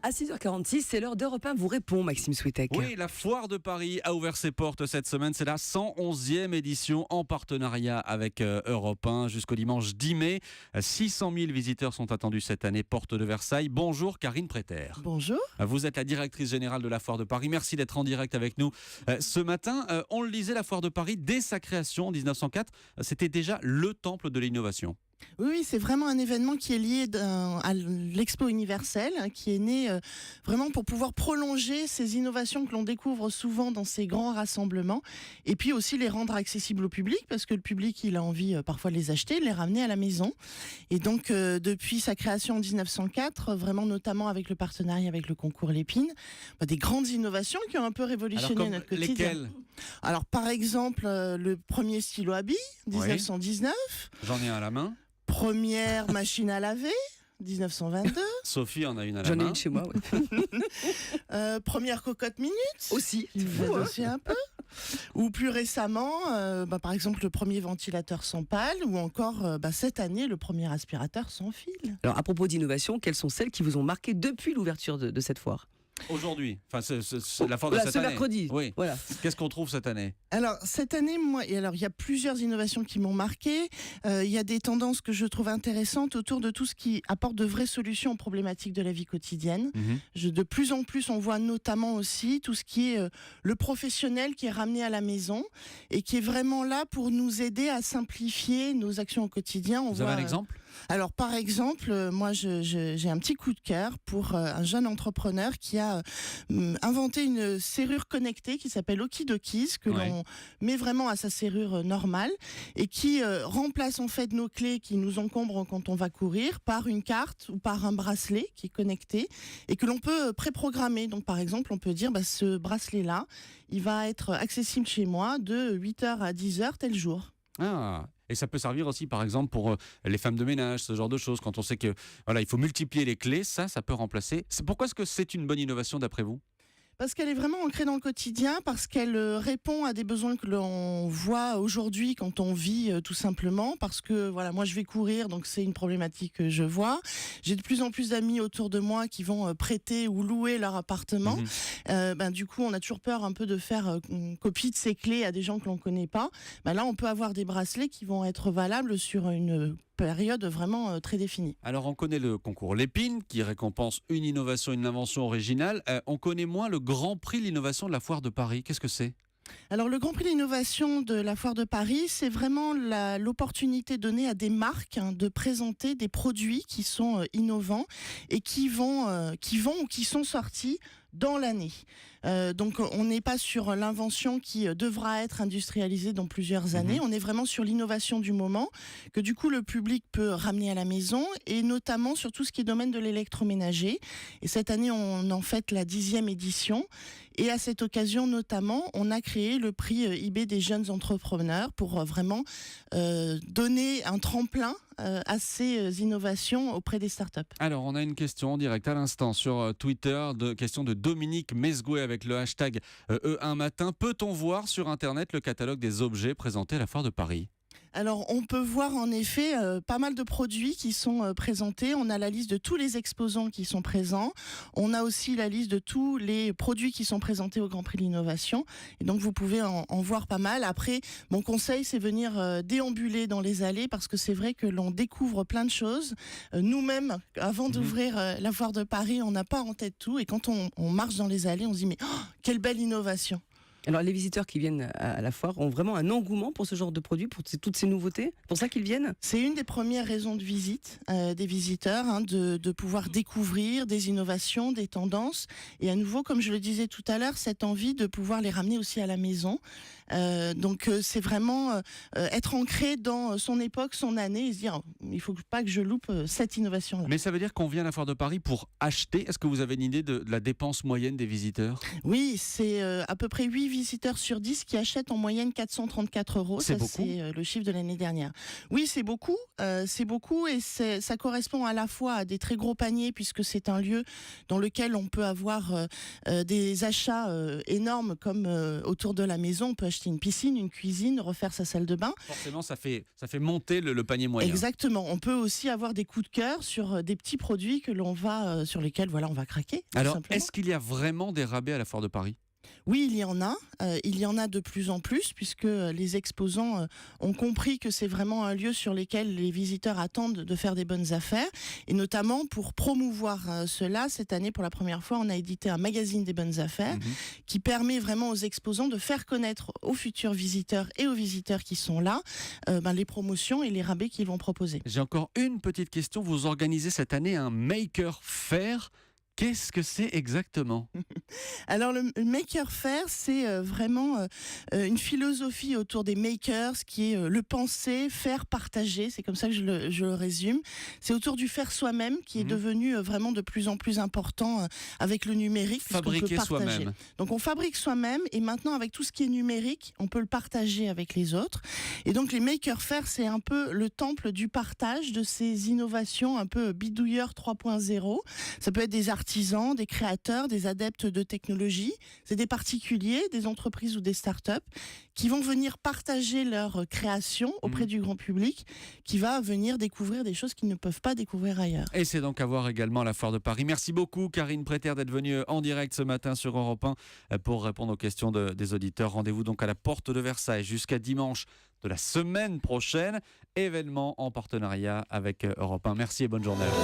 À 6h46, c'est l'heure d'Europe 1 vous répond, Maxime Switek. Oui, la Foire de Paris a ouvert ses portes cette semaine. C'est la 111e édition en partenariat avec Europe 1 jusqu'au dimanche 10 mai. 600 000 visiteurs sont attendus cette année, porte de Versailles. Bonjour Karine Préter. Bonjour. Vous êtes la directrice générale de la Foire de Paris. Merci d'être en direct avec nous ce matin. On le disait, la Foire de Paris, dès sa création en 1904, c'était déjà le temple de l'innovation. Oui, c'est vraiment un événement qui est lié à l'Expo universelle, qui est né vraiment pour pouvoir prolonger ces innovations que l'on découvre souvent dans ces grands rassemblements, et puis aussi les rendre accessibles au public, parce que le public, il a envie parfois de les acheter, de les ramener à la maison. Et donc, depuis sa création en 1904, vraiment notamment avec le partenariat avec le concours Lépine, des grandes innovations qui ont un peu révolutionné notre quotidien. Lesquelles ? Alors, par exemple, le premier stylo à billes, 1919. J'en ai un à la main. Première machine à laver, 1922. Sophie en a une à la J'en ai main. une chez moi, ouais. Première cocotte minute. Aussi. Aussi un peu. Ou plus récemment, par exemple, le premier ventilateur sans pale, ou encore cette année, le premier aspirateur sans fil. Alors, à propos d'innovation, quelles sont celles qui vous ont marqué depuis l'ouverture de cette foire ? Aujourd'hui, enfin c'est la foire de cette ce année. mercredi. Oui. Voilà. Qu'est-ce qu'on trouve cette année ? Alors cette année, il y a plusieurs innovations qui m'ont marqué. Il y a des tendances que je trouve intéressantes autour de tout ce qui apporte de vraies solutions aux problématiques de la vie quotidienne. De plus en plus, on voit notamment aussi tout ce qui est le professionnel qui est ramené à la maison et qui est vraiment là pour nous aider à simplifier nos actions au quotidien. Vous avez un exemple ? Alors par exemple, moi j'ai un petit coup de cœur pour un jeune entrepreneur qui a inventé une serrure connectée qui s'appelle Okidokis, que l'on met vraiment à sa serrure normale et qui remplace en fait nos clés qui nous encombrent quand on va courir par une carte ou par un bracelet qui est connecté et que l'on peut préprogrammer. Donc par exemple, on peut dire ce bracelet-là, il va être accessible chez moi de 8h à 10h tel jour. Ah. Et ça peut servir aussi, par exemple, pour les femmes de ménage, ce genre de choses. Quand on sait que il faut multiplier les clés, ça peut remplacer. Pourquoi est-ce que c'est une bonne innovation d'après vous ? Parce qu'elle est vraiment ancrée dans le quotidien, parce qu'elle répond à des besoins que l'on voit aujourd'hui quand on vit tout simplement. Parce que moi je vais courir, donc c'est une problématique que je vois. J'ai de plus en plus d'amis autour de moi qui vont prêter ou louer leur appartement. Du coup, on a toujours peur un peu de faire une copie de ces clés à des gens que l'on connaît pas. Là, on peut avoir des bracelets qui vont être valables sur une période vraiment très définie. Alors on connaît le concours Lépine qui récompense une innovation, une invention originale. On connaît moins le Grand Prix de l'innovation de la Foire de Paris. Qu'est-ce que c'est ? Alors le Grand Prix d'innovation de la Foire de Paris, c'est vraiment l'opportunité donnée à des marques de présenter des produits qui sont innovants et qui vont ou qui sont sortis dans l'année. Donc on n'est pas sur l'invention qui devra être industrialisée dans plusieurs années, on est vraiment sur l'innovation du moment que du coup le public peut ramener à la maison et notamment sur tout ce qui est domaine de l'électroménager. Et cette année on en fête la 10e édition et à cette occasion notamment on a créé le prix IB des jeunes entrepreneurs pour vraiment donner un tremplin à ces innovations auprès des startups. Alors on a une question en direct à l'instant sur Twitter, question de Dominique Mesgoué avec le hashtag E1 matin. Peut-on voir sur internet le catalogue des objets présentés à la Foire de Paris ? Alors, on peut voir en effet pas mal de produits qui sont présentés. On a la liste de tous les exposants qui sont présents. On a aussi la liste de tous les produits qui sont présentés au Grand Prix de l'Innovation. Et donc, vous pouvez en voir pas mal. Après, mon conseil, c'est venir déambuler dans les allées parce que c'est vrai que l'on découvre plein de choses. Nous-mêmes, avant d'ouvrir la Foire de Paris, on n'a pas en tête tout. Et quand on marche dans les allées, on se dit « mais quelle belle innovation !» Alors, les visiteurs qui viennent à la foire ont vraiment un engouement pour ce genre de produits, pour toutes ces nouveautés. C'est pour ça qu'ils viennent ? C'est une des premières raisons de visite des visiteurs, de pouvoir découvrir des innovations, des tendances. Et à nouveau, comme je le disais tout à l'heure, cette envie de pouvoir les ramener aussi à la maison. Donc, c'est vraiment être ancré dans son époque, son année, et se dire, il faut pas que je loupe cette innovation-là. Mais ça veut dire qu'on vient à la Foire de Paris pour acheter. Est-ce que vous avez une idée de la dépense moyenne des visiteurs ? Oui, c'est à peu près 8 visiteurs sur 10 qui achètent en moyenne 434 €. C'est ça, beaucoup. c'est le chiffre de l'année dernière. Oui, c'est beaucoup et ça correspond à la fois à des très gros paniers puisque c'est un lieu dans lequel on peut avoir des achats énormes comme autour de la maison. On peut acheter acheter une piscine, une cuisine, refaire sa salle de bain. Forcément, ça fait monter le panier moyen. Exactement. On peut aussi avoir des coups de cœur sur des petits produits que l'on va, sur lesquels on va craquer. Alors, est-ce qu'il y a vraiment des rabais à la Foire de Paris ? Oui, il y en a. Il y en a de plus en plus puisque les exposants ont compris que c'est vraiment un lieu sur lequel les visiteurs attendent de faire des bonnes affaires. Et notamment pour promouvoir cela, cette année, pour la première fois, on a édité un magazine des bonnes affaires qui permet vraiment aux exposants de faire connaître aux futurs visiteurs et aux visiteurs qui sont là les promotions et les rabais qu'ils vont proposer. J'ai encore une petite question. Vous organisez cette année un Maker Faire. Qu'est-ce que c'est exactement ? Alors le Maker Faire, c'est vraiment une philosophie autour des makers qui est le penser, faire, partager. C'est comme ça que je le résume. C'est autour du faire soi-même qui est devenu vraiment de plus en plus important avec le numérique. Fabriquer soi-même. Donc on fabrique soi-même et maintenant avec tout ce qui est numérique, on peut le partager avec les autres. Et donc les Maker Faire, c'est un peu le temple du partage de ces innovations un peu bidouilleurs 3.0. Ça peut être des artisans, des créateurs, des adeptes de technologie. C'est des particuliers, des entreprises ou des startups qui vont venir partager leur création auprès du grand public, qui va venir découvrir des choses qu'ils ne peuvent pas découvrir ailleurs. Et c'est donc à voir également à la Foire de Paris. Merci beaucoup Karine Préter d'être venue en direct ce matin sur Europe 1 pour répondre aux questions des auditeurs. Rendez-vous donc à la Porte de Versailles jusqu'à dimanche de la semaine prochaine. Événement en partenariat avec Europe 1. Merci et bonne journée à vous.